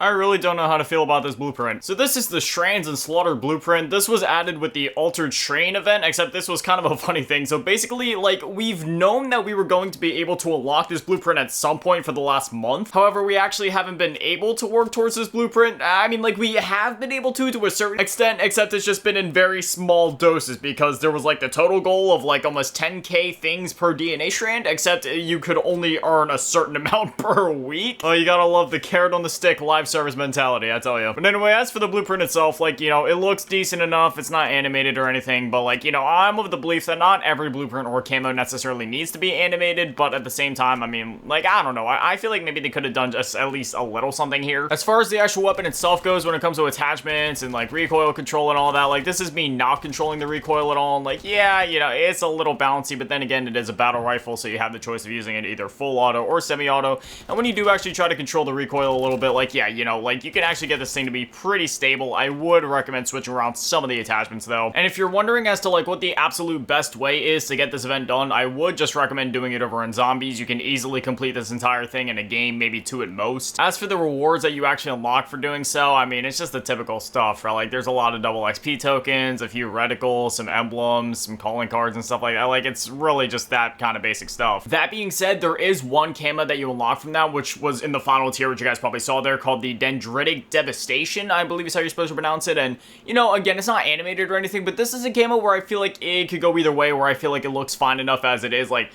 I really don't know how to feel about this blueprint. So this is the Strands and Slaughter blueprint. This was added with the Altered Train event, except this was kind of a funny thing. So basically, like, we've known that we were going to be able to unlock this blueprint at some point for the last month. However, we actually haven't been able to work towards this blueprint. I mean, like, we have been able to a certain extent, except it's just been in very small doses because there was, like, the total goal of, like, almost 10k things per DNA strand, except you could only earn a certain amount per week. Oh, you gotta love the carrot on the stick live service mentality, I tell you. But anyway, as for the blueprint itself, like, you know, it looks decent enough. It's not animated or anything, but, like, you know, I'm of the belief that not every blueprint or camo necessarily needs to be animated, but at the same time, I mean, like, I don't know. I feel like maybe they could have done just at least a little something here. As far as the actual weapon itself goes, when it comes to attachments and, like, recoil control and all that, like, this is me not controlling the recoil at all. And, like, yeah, you know, it's a little bouncy, but then again, it is a battle rifle, so you have the choice of using it either full auto or semi-auto. And when you do actually try to control the recoil a little bit, like, yeah, you know, like, you can actually get this thing to be pretty stable. I would recommend switching around some of the attachments, though. And if you're wondering as to, like, what the absolute best way is to get this event done, I would just recommend doing it over in zombies. You can easily complete this entire thing in a game, maybe two at most. As for the rewards that you actually unlock for doing so, I mean, it's just the typical stuff, right? Like, there's a lot of double XP tokens, a few reticles, some emblems, some calling cards and stuff like that. Like, it's really just that kind of basic stuff. That being said, there is one camo that you unlock from that, which was in the final tier, which you guys probably saw there, called the Dendritic Devastation, I believe is how you're supposed to pronounce it. And, you know, again, it's not animated or anything, but this is a camo where I feel like it could go either way, where I feel like it looks fine enough as it is. Like,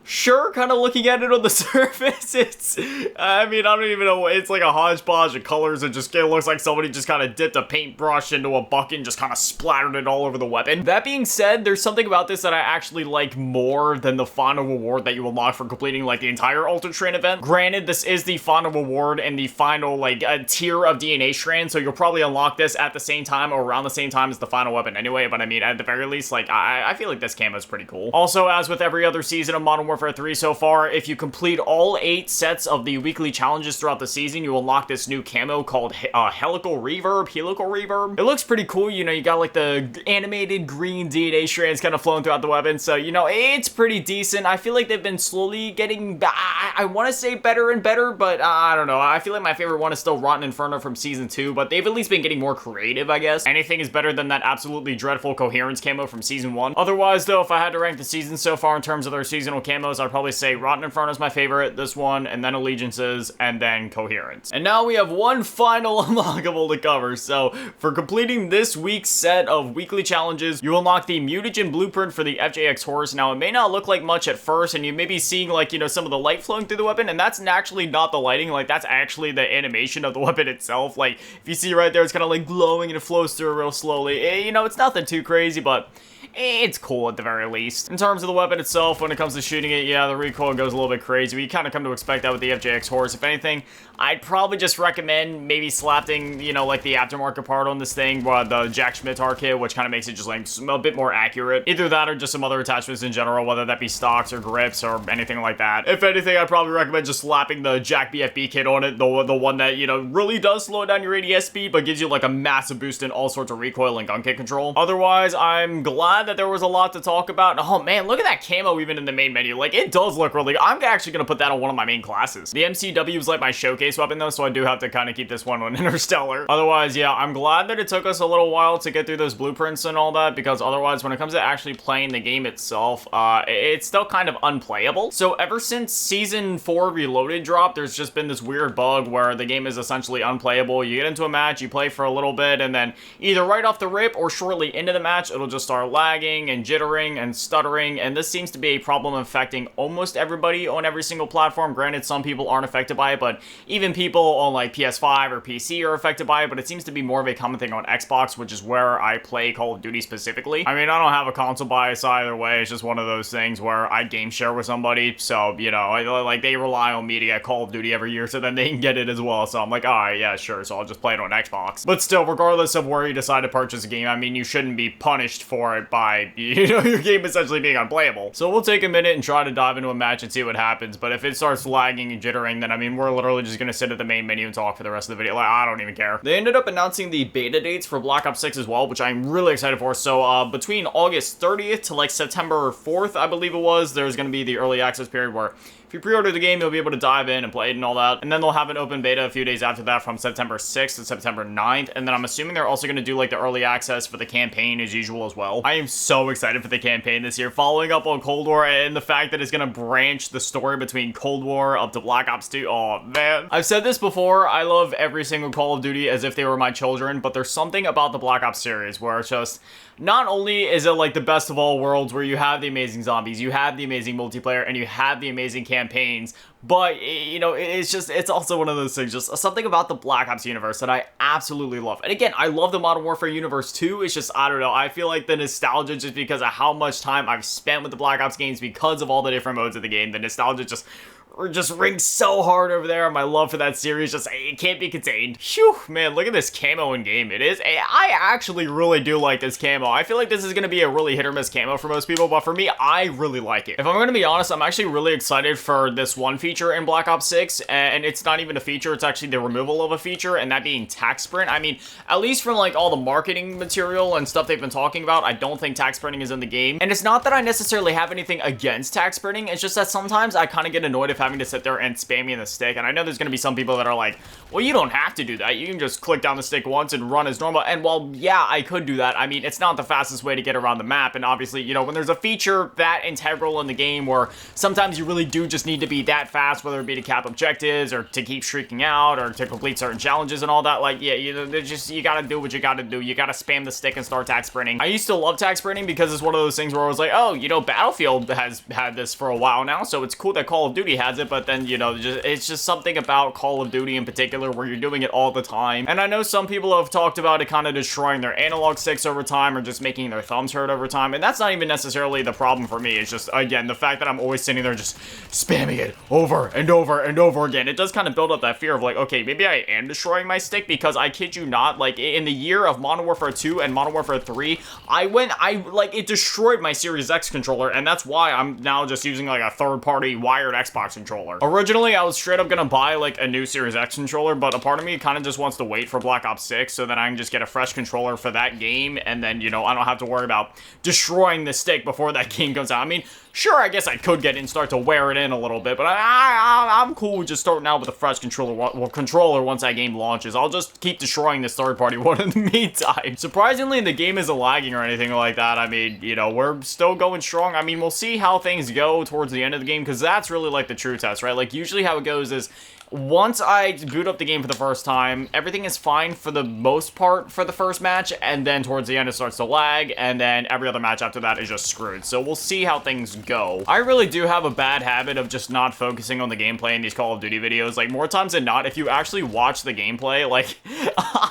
sure, kind of looking at it on the surface, it's, I mean, I don't even know, it's like a hodgepodge of colors. It looks like somebody just kind of dipped a paintbrush into a bucket and just kind of splattered it all over the weapon. That being said, there's something about this that I actually like more than the final reward that you unlock for completing, like, the entire Altered Train event. Granted, this is the final reward and the final, like, tier of DNA strand, so you'll probably unlock this at the same time or around the same time as the final weapon anyway, but I mean, at the very least, like, I feel like this camo is pretty cool. Also, as with every other season of Modern Warfare 3 so far, if you complete all 8 sets of the weekly challenges throughout the season, you unlock this new camo called Helical Reverb. It looks pretty cool. You know, you got like the animated green DNA strands kind of flowing throughout the weapon, so, you know, it's pretty decent. I feel like they've been slowly getting, I want to say better and better, but I don't know. I feel like my favorite one is still Rotten Inferno from Season 2, but they've at least been getting more creative, I guess. Anything is better than that absolutely dreadful Coherence camo from Season 1. Otherwise, though, if I had to rank the season so far in terms of their seasonal camos, I'd probably say Rotten Inferno is my favorite, this one, and then Allegiances, and then Coherence. And now we have one final unlockable to cover. So, for completing this week's set of weekly challenges, you unlock the Mutagen Blueprint for the FJX Horse. Now, it may not look like much at first, and you may be seeing, like, you know, some of the light flowing through the weapon, and that's actually not the lighting. Like, that's actually the animation of the weapon itself. Like, if you see right there, it's kind of like glowing and it flows through real slowly. You know, it's nothing too crazy, but it's cool at the very least. In terms of the weapon itself, when it comes to shooting it, yeah, the recoil goes a little bit crazy. We kind of come to expect that with the FJX Horse. If anything, I'd probably just recommend maybe slapping, you know, like the aftermarket part on this thing, the Jack Schmidt kit, which kind of makes it just like a bit more accurate. Either that or just some other attachments in general, whether that be stocks or grips or anything like that. If anything, I'd probably recommend just slapping the Jack BFB kit on it, the one that, you know, really does slow down your ADS speed, but gives you like a massive boost in all sorts of recoil and gun kick control. Otherwise, I'm glad that there was a lot to talk about. Oh man, look at that camo even in the main menu. Like, it does look really good. I'm actually gonna put that on one of my main classes. The MCW is like my showcase weapon though, so I do have to kind of keep this one on Interstellar. Otherwise, yeah, I'm glad that it took us a little while to get through those blueprints and all that, because otherwise, when it comes to actually playing the game itself, it's still kind of unplayable. So ever since Season 4 Reloaded dropped, there's just been this weird bug where the game is essentially unplayable. You get into a match, you play for a little bit, and then either right off the rip or shortly into the match, it'll just start lagging and jittering and stuttering, and this seems to be a problem affecting almost everybody on every single platform. Granted, some people aren't affected by it, but even people on like PS5 or PC are affected by it, but it seems to be more of a common thing on Xbox, which is where I play Call of Duty specifically. I mean, I don't have a console bias either way. It's just one of those things where I game share with somebody, so, you know, like they rely on me to get Call of Duty every year so then they can get it as well, so I'm like, alright, yeah, sure, so I'll just play it on Xbox. But still, regardless of where you decide to purchase a game, I mean, you shouldn't be punished for it by, you know, your game essentially being unplayable. So we'll take a minute and try to dive into a match and see what happens, but if it starts lagging and jittering, then I mean, we're literally just gonna sit at the main menu and talk for the rest of the video. Like, I don't even care. They ended up announcing the beta dates for Black Ops 6 as well, which I'm really excited for. So between August 30th to like September 4th, I believe it was, there's gonna be the early access period where if If you pre-order the game, you'll be able to dive in and play it and all that. And then they'll have an open beta a few days after that from September 6th to September 9th. And then I'm assuming they're also going to do like the early access for the campaign as usual as well. I am so excited for the campaign this year, following up on Cold War and the fact that it's going to branch the story between Cold War up to Black Ops 2. Oh man. I've said this before, I love every single Call of Duty as if they were my children, but there's something about the Black Ops series where it's just, not only is it like the best of all worlds where you have the amazing zombies, you have the amazing multiplayer, and you have the amazing campaigns, but, you know, it's also one of those things, just something about the Black Ops universe that I absolutely love. And again, I love the Modern Warfare universe too. It's just, I don't know, I feel like the nostalgia just because of how much time I've spent with the Black Ops games because of all the different modes of the game, the nostalgia just rings so hard over there. My love for that series just, it can't be contained. Phew, man, look at this camo in game. I actually really do like this camo. I feel like this is going to be a really hit or miss camo for most people, but for me, I really like it. If I'm going to be honest, I'm actually really excited for this one feature in Black Ops 6, and it's not even a feature, it's actually the removal of a feature, and that being tax sprint. I mean, at least from like all the marketing material and stuff they've been talking about, I don't think tax sprinting is in the game. And it's not that I necessarily have anything against tax sprinting, it's just that sometimes I kind of get annoyed if having to sit there and spam me in the stick. And I know there's going to be some people that are like, well, you don't have to do that. You can just click down the stick once and run as normal. And while, yeah, I could do that, I mean, it's not the fastest way to get around the map. And obviously, you know, when there's a feature that integral in the game where sometimes you really do just need to be that fast, whether it be to cap objectives or to keep streaking out or to complete certain challenges and all that, like, yeah, you gotta do what you gotta do. You gotta spam the stick and start tax sprinting. I used to love tax sprinting because it's one of those things where I was like, oh, you know, Battlefield has had this for a while now, so it's cool that Call of Duty has it, but then, you know, it's just something about Call of Duty in particular where you're doing it all the time. And I know some people have talked about it kind of destroying their analog sticks over time or just making their thumbs hurt over time, and that's not even necessarily the problem for me. It's just, again, the fact that I'm always sitting there just spamming it over and over and over again. It does kind of build up that fear of like, okay, maybe I am destroying my stick, because I kid you not, like in the year of Modern Warfare 2 and Modern Warfare 3, it destroyed my Series X controller, and that's why I'm now just using like a third-party wired Xbox controller. Originally, I was straight up gonna buy like a new Series X controller, but a part of me kind of just wants to wait for Black Ops 6 so that I can just get a fresh controller for that game, and then, you know, I don't have to worry about destroying the stick before that game comes out. I mean, sure, I guess I could get in and start to wear it in a little bit, but I'm cool with just starting out with a fresh controller once that game launches. I'll just keep destroying this third-party one in the meantime. Surprisingly, the game isn't lagging or anything like that. I mean, you know, we're still going strong. I mean, we'll see how things go towards the end of the game, because that's really like the true test, right? Like, usually how it goes is, once I boot up the game for the first time, everything is fine for the most part for the first match, and then towards the end it starts to lag, and then every other match after that is just screwed. So we'll see how things go. I really do have a bad habit of just not focusing on the gameplay in these Call of Duty videos. Like, more times than not, if you actually watch the gameplay, like,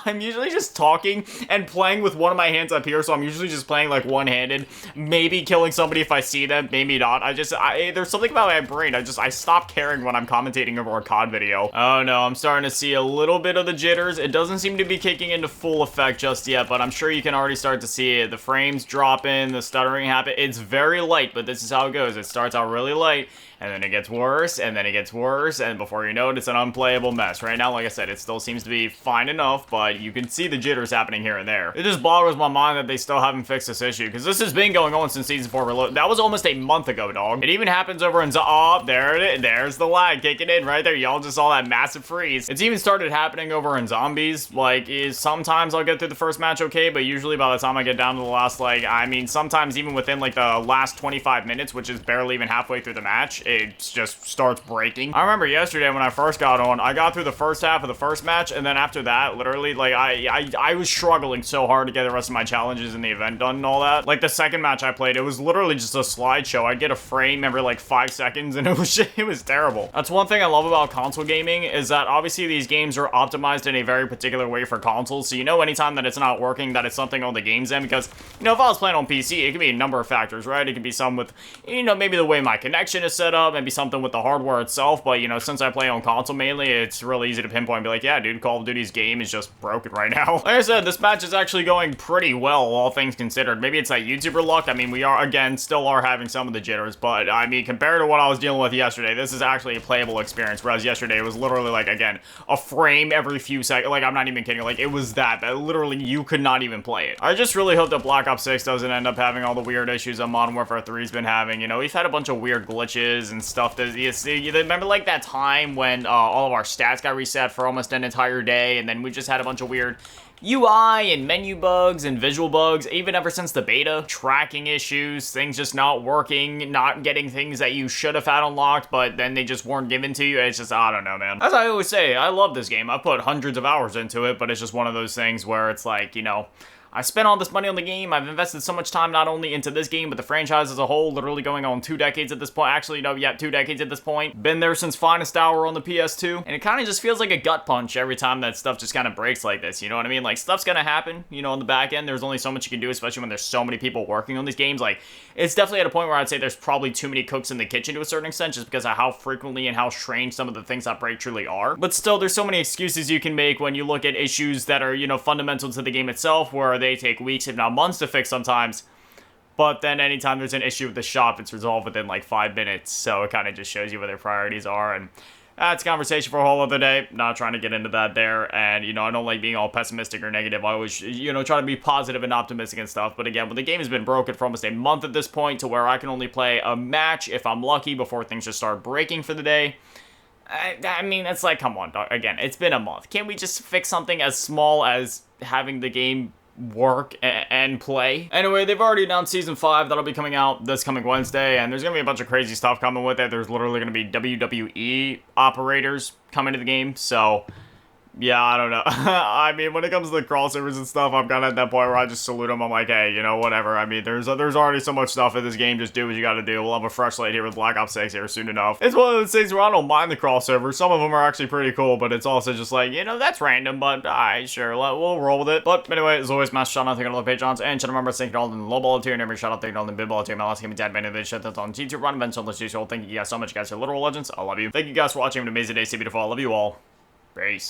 I'm usually just talking and playing with one of my hands up here, so I'm usually just playing like one-handed, maybe killing somebody if I see them, maybe not. There's something about my brain, I stop caring when I'm commentating over a COD video. Oh no, I'm starting to see a little bit of the jitters. It doesn't seem to be kicking into full effect just yet, but I'm sure you can already start to see it. The frames dropping, the stuttering happen. It's very light, but this is how it goes. It starts out really light, and then it gets worse, and then it gets worse, and before you know it, it's an unplayable mess. Right now, like I said, it still seems to be fine enough, but you can see the jitters happening here and there. It just boggles my mind that they still haven't fixed this issue, because this has been going on since Season 4 Reload. That was almost a month ago, dog. It even happens over in oh, there it is. There's the lag kicking in right there. Y'all just saw that massive freeze. It's even started happening over in Zombies. Like, sometimes I'll get through the first match okay, but usually by the time I get down to the last, like, I mean, sometimes even within, like, the last 25 minutes, which is barely even halfway through the match, it just starts breaking. I remember yesterday when I first got on, I got through the first half of the first match, and then after that, literally, like, I was struggling so hard to get the rest of my challenges in the event done and all that. Like, the second match I played, it was literally just a slideshow. I'd get a frame every, like, 5 seconds, and it was terrible. That's one thing I love about console gaming, is that obviously these games are optimized in a very particular way for consoles, so you know anytime that it's not working, that it's something on the game's end, because, you know, if I was playing on PC, it could be a number of factors, right? It could be some with, you know, maybe the way my connection is set up, maybe something with the hardware itself, but, you know, since I play on console mainly, it's really easy to pinpoint and be like, yeah, dude, Call of Duty's game is just broken. broken right now. Like I said, this match is actually going pretty well, all things considered. Maybe it's like YouTuber luck. I mean, we are, again, still are having some of the jitters, but I mean, compared to what I was dealing with yesterday, this is actually a playable experience, whereas yesterday it was literally like, again, a frame every few seconds. Like, I'm not even kidding. Like, it was that literally you could not even play it. I just really hope that Black Ops 6 doesn't end up having all the weird issues that Modern Warfare 3's been having. You know, we've had a bunch of weird glitches and stuff. You remember, like, that time when all of our stats got reset for almost an entire day, and then we just had a bunch of weird UI and menu bugs and visual bugs, even ever since the beta, tracking issues, things just not working, not getting things that you should have had unlocked, but then they just weren't given to you. It's just, I don't know, man. As I always say, I love this game. I put hundreds of hours into it, but it's just one of those things where it's like, you know, I spent all this money on the game. I've invested so much time not only into this game, but the franchise as a whole, literally going on 2 decades at this point. Actually, no, yeah, 2 decades at this point. Been there since Finest Hour on the PS2. And it kind of just feels like a gut punch every time that stuff just kind of breaks like this. You know what I mean? Like, stuff's gonna happen, you know, on the back end. There's only so much you can do, especially when there's so many people working on these games. Like, it's definitely at a point where I'd say there's probably too many cooks in the kitchen to a certain extent, just because of how frequently and how strange some of the things that break truly are. But still, there's so many excuses you can make when you look at issues that are, you know, fundamental to the game itself, where they take weeks, if not months to fix sometimes, but then anytime there's an issue with the shop, it's resolved within like 5 minutes, so it kind of just shows you where their priorities are, and that's a conversation for a whole other day. Not trying to get into that there, and, you know, I don't like being all pessimistic or negative. I always, you know, try to be positive and optimistic and stuff, but again, when the game has been broken for almost a month at this point, to where I can only play a match if I'm lucky before things just start breaking for the day, I mean, it's like, come on, dog. Again, it's been a month. Can't we just fix something as small as having the game work and play? Anyway, they've already announced Season 5. That'll be coming out this coming Wednesday, and there's gonna be a bunch of crazy stuff coming with it. There's literally gonna be WWE operators coming to the game, so yeah, I don't know. I mean, when it comes to the crossovers and stuff, I'm kind of at that point where I just salute them. I'm like, hey, you know, whatever. I mean, there's already so much stuff in this game. Just do what you gotta do. We'll have a fresh slate here with Black Ops 6 here soon enough. It's one of those things where I don't mind the crossovers. Some of them are actually pretty cool, but it's also just like, you know, that's random, but alright, sure, we'll roll with it. But anyway, as always, massive shout out to all the Patrons, and channel members, thank you all in the low ball tier, and every shout out to all in the big ball tier. My last game is dad, man, and this shit that's on YouTube run events on the show. Thank you guys so much, guys. You're literal legends. I love you. Thank you guys for watching. Have an amazing day. Stay beautiful. I love you all. Peace.